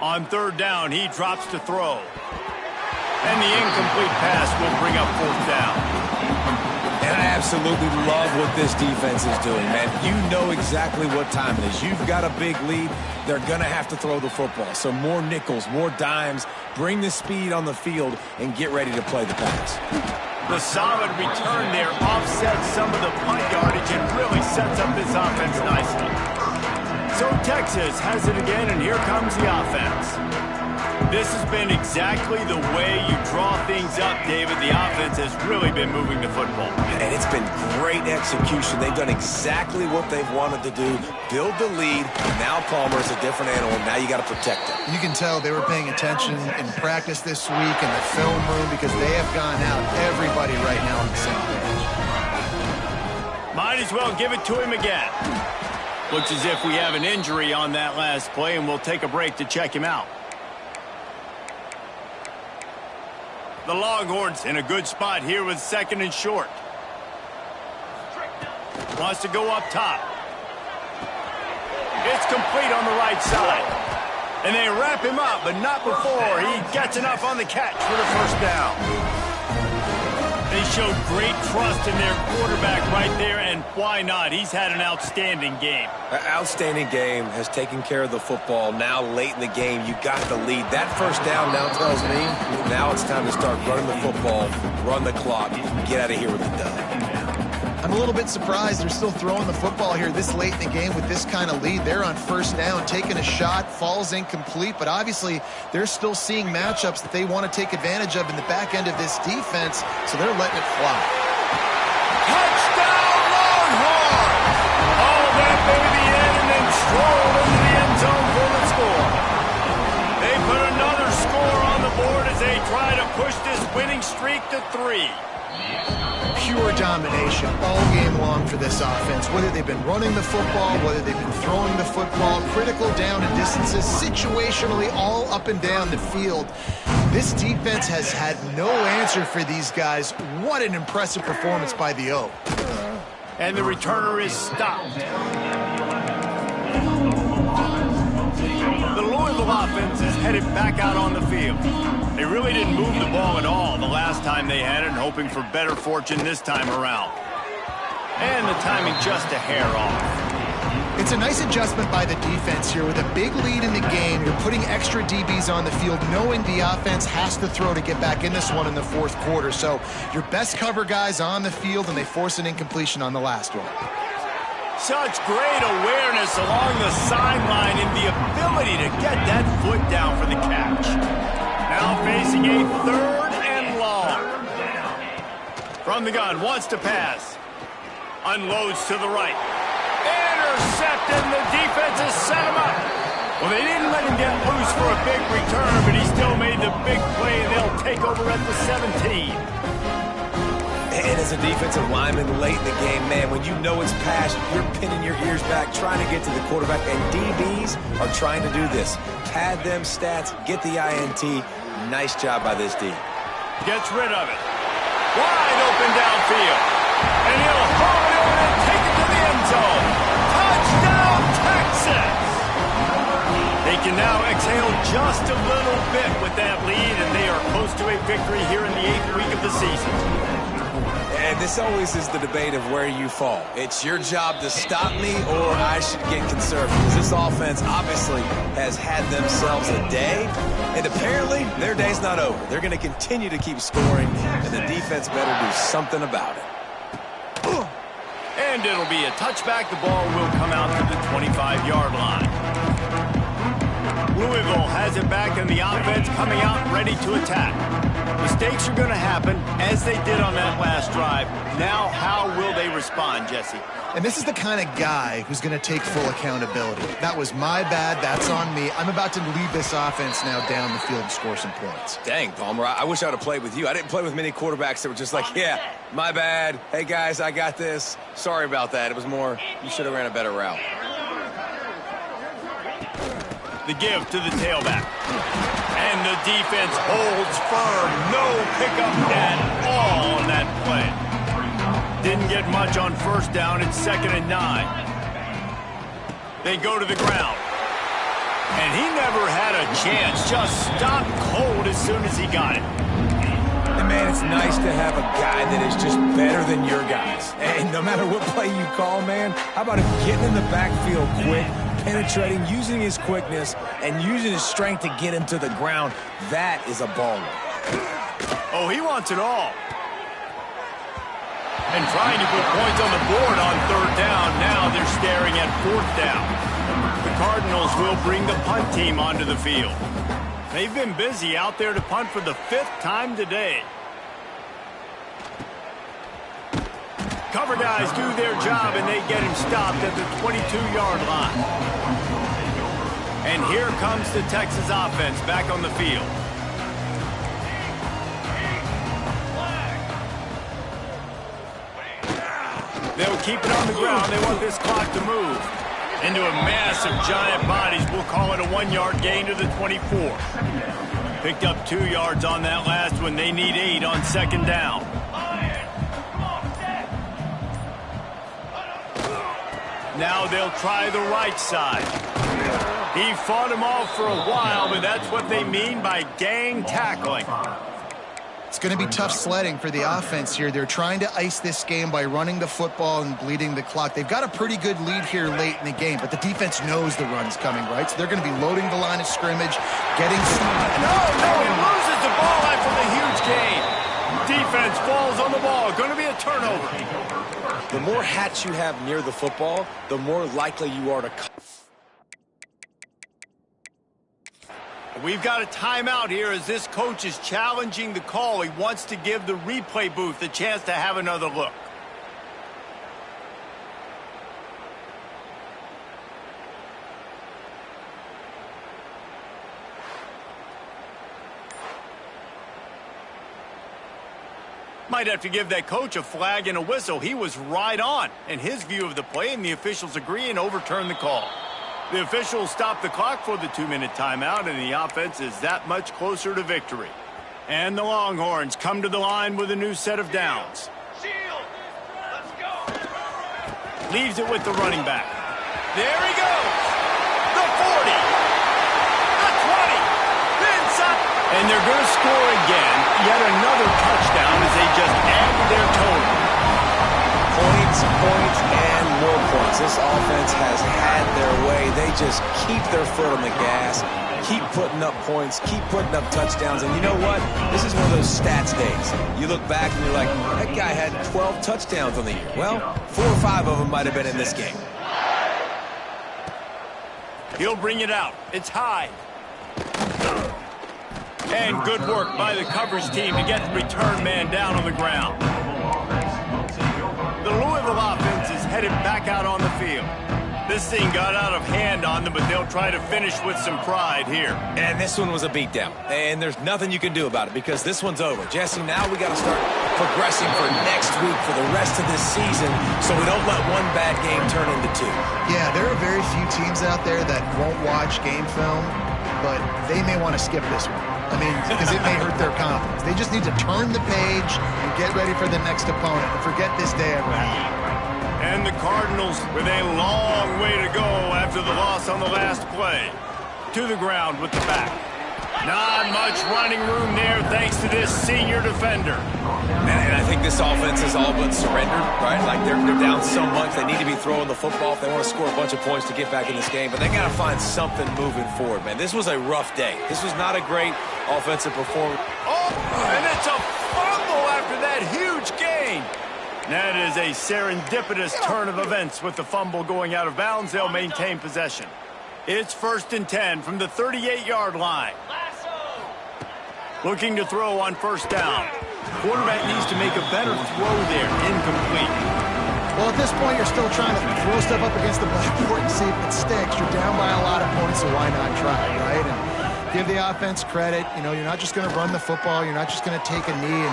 On third down, he drops to throw. And the incomplete pass will bring up fourth down. And I absolutely love what this defense is doing, man. You know exactly what time it is. You've got a big lead. They're going to have to throw the football. So more nickels, more dimes, bring the speed on the field, and get ready to play the pass. The solid return there offsets some of the punt yardage and really sets up this offense nicely. So Texas has it again, and here comes the offense. This has been exactly the way you draw things up, David. The offense has really been moving the football. And it's been great execution. They've done exactly what they've wanted to do. Build the lead. Now Palmer's a different animal. Now you got to protect him. You can tell they were paying attention in practice this week in the film room because they have gone out. Everybody right now on the same page. Might as well give it to him again. Looks as if we have an injury on that last play, and we'll take a break to check him out. The Longhorns in a good spot here with second and short. Wants to go up top. It's complete on the right side. And they wrap him up, but not before he gets enough on the catch for the first down. They showed great trust in their quarterback right there, and why not? He's had an outstanding game. An outstanding game, has taken care of the football. Now late in the game, you got the lead. That first down now tells me now it's time to start running the football, run the clock, get out of here with the dub. I'm a little bit surprised they're still throwing the football here this late in the game with this kind of lead. They're on first down, taking a shot, falls incomplete, but obviously they're still seeing matchups that they want to take advantage of in the back end of this defense, so they're letting it fly. Touchdown, Longhorns! All that baby in and then stroll into the end zone for the score. They put another score on the board as they try to push this winning streak to 3. Pure domination all game long for this offense. Whether they've been running the football, whether they've been throwing the football, critical down and distances, situationally all up and down the field. This defense has had no answer for these guys. What an impressive performance by the O. And the returner is stopped. The Louisville offense is headed back out on the field. They really didn't move the ball at all the last time they had it, hoping for better fortune this time around. And the timing just a hair off. It's a nice adjustment by the defense here. With a big lead in the game, you're putting extra DBs on the field, knowing the offense has to throw to get back in this one in the fourth quarter. So your best cover guys on the field, and they force an incompletion on the last one. Such great awareness along the sideline and the ability to get that foot down for the catch. Now facing a 3rd and long. From the gun, wants to pass. Unloads to the right. Intercepted, and the defense has set him up. Well, they didn't let him get loose for a big return, but he still made the big play, and they'll take over at the 17. And as a defensive lineman late in the game, man, when you know it's passed, you're pinning your ears back, trying to get to the quarterback, and DBs are trying to do this. Pad them stats, get the INT. Nice job by this D. Gets rid of it. Wide open downfield. And he'll haul it in and take it to the end zone. Touchdown, Texas! They can now exhale just a little bit with that lead, and they are close to a victory here in the 8th week of the season. And this always is the debate of where you fall. It's your job to stop me, or I should get conservative. Because this offense obviously has had themselves a day, and apparently their day's not over. They're going to continue to keep scoring, and the defense better do something about it. And it'll be a touchback. The ball will come out to the 25-yard line. Louisville has it back, and the offense coming out ready to attack. Mistakes are going to happen, as they did on that last drive. Now, how will they respond, Jesse? And this is the kind of guy who's going to take full accountability. That was my bad. That's on me. I'm about to lead this offense now down the field and score some points. Dang, Palmer, I wish I would have played with you. I didn't play with many quarterbacks that were just like, yeah, my bad. Hey, guys, I got this. Sorry about that. It was more, you should have ran a better route. The give to the tailback. And the defense holds firm. No pickup at all on that play. Didn't get much on first down. It's 2nd and 9. They go to the ground. And he never had a chance. Just stopped cold as soon as he got it. And man, it's nice to have a guy that is just better than your guys. And no matter what play you call, man, how about him getting in the backfield quick, penetrating, using his quickness, and using his strength to get him to the ground? That is a baller. Oh, he wants it all. And trying to put points on the board on 3rd down. Now they're staring at 4th down. The Cardinals will bring the punt team onto the field. They've been busy out there to punt for the 5th time today. Cover guys do their job, and they get him stopped at the 22-yard line. And here comes the Texas offense back on the field. They'll keep it on the ground. They want this clock to move. Into a mass of giant bodies. We'll call it a 1-yard gain to the 24. Picked up 2 yards on that last one. They need 8 on 2nd down. Now they'll try the right side. He fought him off for a while, but that's what they mean by gang tackling. It's going to be tough sledding for the offense here. They're trying to ice this game by running the football and bleeding the clock. They've got a pretty good lead here late in the game, but the defense knows the run's coming, right? So they're going to be loading the line of scrimmage, getting... No, he loses the ball after the huge gain. Defense falls on the ball. Going to be a turnover. The more hats you have near the football, the more likely you are to... We've got a timeout here as this coach is challenging the call. He wants to give the replay booth a chance to have another look. Might have to give that coach a flag and a whistle. He was right on in his view of the play, and the officials agree and overturn the call. The officials stop the clock for the 2-minute timeout, and the offense is that much closer to victory. And the Longhorns come to the line with a new set of downs. Shield! Let's go! Leaves it with the running back. There he goes! The 40! The 20! Inside! And they're going to score again. Yet another touchdown as they just add to their total. Points, and more points. This offense has had their way. They just keep their foot on the gas, keep putting up points, keep putting up touchdowns. And you know what? This is one of those stats days. You look back and you're like, that guy had 12 touchdowns on the year. Well, 4 or 5 of them might have been in this game. He'll bring it out. It's high. And good work by the coverage team to get the return man down on the ground. The Louisville offense is headed back out on the field. This thing got out of hand on them, but they'll try to finish with some pride here. And this one was a beatdown. And there's nothing you can do about it because this one's over. Jesse, now we got to start progressing for next week for the rest of this season so we don't let one bad game turn into 2. Yeah, there are very few teams out there that won't watch game film, but they may want to skip this one. I mean, because it may hurt their confidence. They just need to turn the page and get ready for the next opponent and forget this day ever happened. And the Cardinals with a long way to go after the loss on the last play. To the ground with the back. Not much running room there thanks to this senior defender. And I think this offense is all but surrendered, right? Like they're down so much, they need to be throwing the football if they want to score a bunch of points to get back in this game. But they got to find something moving forward, man. This was a rough day. This was not a great offensive performance. Oh, and it's a fumble after that huge gain. That is a serendipitous turn of events with the fumble going out of bounds. They'll maintain possession. It's 1st and 10 from the 38-yard line. Looking to throw on 1st down. Quarterback needs to make a better throw there. Incomplete. Well, at this point, you're still trying to throw stuff up against the blackboard and see if it sticks. You're down by a lot of points, so why not try, right? And give the offense credit. You know, you're not just going to run the football. You're not just going to take a knee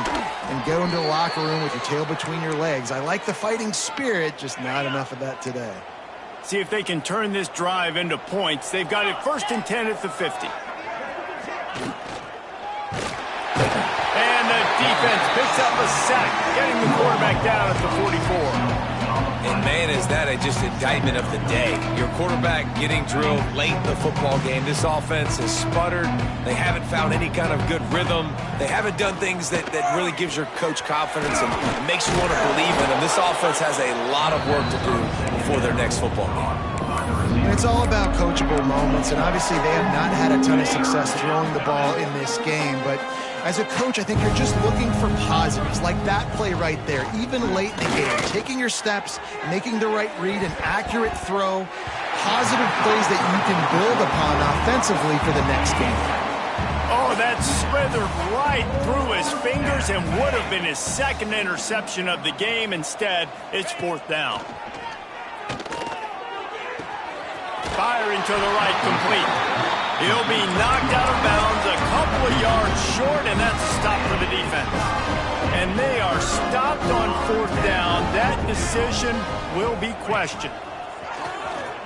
and go into the locker room with your tail between your legs. I like the fighting spirit, just not enough of that today. See if they can turn this drive into points. They've got it 1st and 10 at the 50. And the defense picks up a sack, getting the quarterback down at the 44. And, man, is that just indictment of the day. Your quarterback getting drilled late in the football game. This offense has sputtered. They haven't found any kind of good rhythm. They haven't done things that really gives your coach confidence and makes you want to believe in them. This offense has a lot of work to do before their next football game. And it's all about coachable moments, and obviously they have not had a ton of success throwing the ball in this game, but as a coach, I think you're just looking for positives, like that play right there, even late in the game, taking your steps, making the right read, an accurate throw, positive plays that you can build upon offensively for the next game. Oh, that slithered right through his fingers and would have been his 2nd interception of the game. Instead, it's 4th down. Firing to the right, complete. He'll be knocked out of bounds a couple of yards short, and that's a stop for the defense. And they are stopped on 4th down. That decision will be questioned.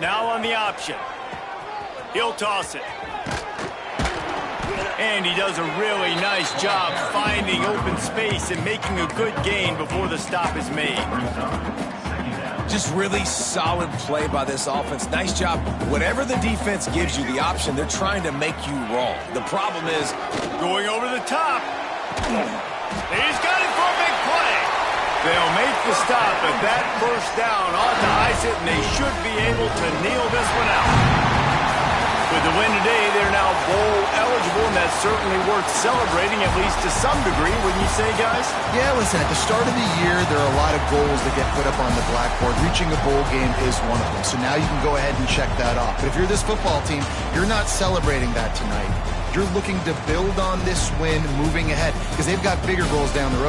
Now on the option. He'll toss it. And he does a really nice job finding open space and making a good gain before the stop is made. Just really solid play by this offense. Nice job. Whatever the defense gives you the option, they're trying to make you wrong. The problem is going over the top. He's got it for a big play. They'll make the stop, but that 1st down ought to ice it, and they should be able to kneel this one out. With the win today, they're now bowl eligible, and that's certainly worth celebrating, at least to some degree, wouldn't you say, guys? Yeah, listen, at the start of the year, there are a lot of goals that get put up on the blackboard. Reaching a bowl game is one of them, so now you can go ahead and check that off. But if you're this football team, you're not celebrating that tonight. You're looking to build on this win moving ahead because they've got bigger goals down the road.